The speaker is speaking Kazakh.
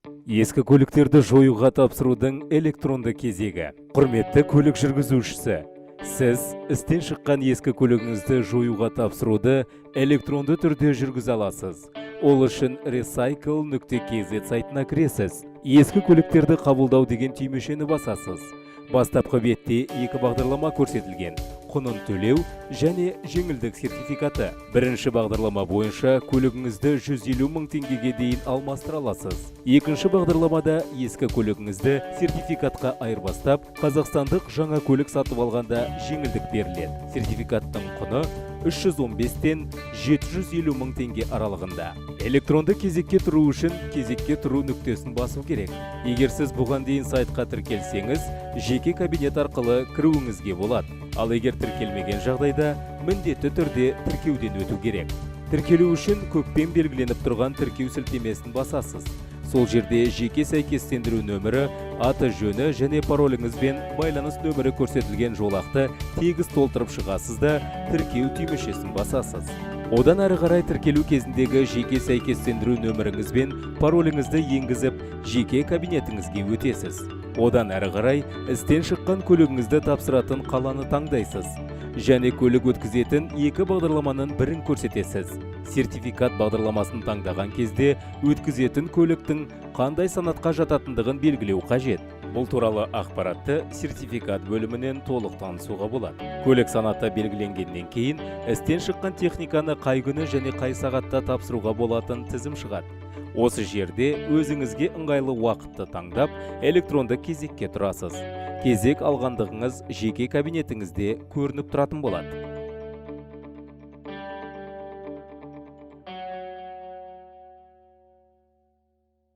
Ескі көліктерді жоюға тапсырудың электронды кезегі. Құрметті көлік жүргізушісі, сіз істен шыққан ескі көлігіңізді жоюға тапсыруды электронды түрде жүргізе аласыз. Ол үшін recycle.kz сайтына кіресіз. Ескі көліктерді қабылдау деген түймешені басасыз. Бастапқы бетте екі бағдарлама көрсетілген: құнын төлеу және жеңілдік сертификаты. Бірінші бағдарлама бойынша көлігіңізді 150 мың теңгеге дейін алмастыра аласыз. Екінші бағдарламада ескі көлігіңізді сертификатқа айырбастап, қазақстандық жаңа көлік сатып алғанда жеңілдік беріледі. Сертификаттың құны 315-тен 750 мың теңге аралығында. Электронды кезекке тұру үшін кезекке тұру нүктесін басу керек. Егер сіз бұған дейін сайтқа тіркелсеңіз, жеке кабинет арқылы кіруіңізге болады. Ал егер тіркелмеген жағдайда, міндетті түрде тіркеуден өту керек. Тіркелу үшін көкпен белгіленіп тұрған тіркеу сілтемесін басасыз. Сол жерде жеке сәйкестендіру нөмірі, аты жөні және пароліңізбен байланыс нөмірі көрсетілген жолақты тегіс толтырып шығасыз да тіркеу түймешесін басасыз. Одан әрі қарай тіркелу кезіндегі жеке сәйкестендіру нөміріңізбен пароліңізді енгізіп, жеке кабинетіңізге өтесіз. Одан әрі қарай істен шыққан көлігіңізді тапсыратын қаланы таңдайсыз және көлік өткізетін екі бағдарламаның бірін көрсетесіз. Сертификат бағдарламасын таңдаған кезде өткізетін көліктің қандай санатқа жататындығын белгілеу қажет. Бұл туралы ақпаратты сертификат бөлімінен толық танысуға болады. Көлік санаты белгіленгеннен кейін істен шыққан техниканы қай күні және қай сағатта тапсыруға болатын тізім шығады. Осы жерде өзіңізге ыңғайлы уақытты таңдап, электронды кезекке тұрасыз. Кезек алғандығыңыз жеке кабинетіңізде көрініп тұратын болады.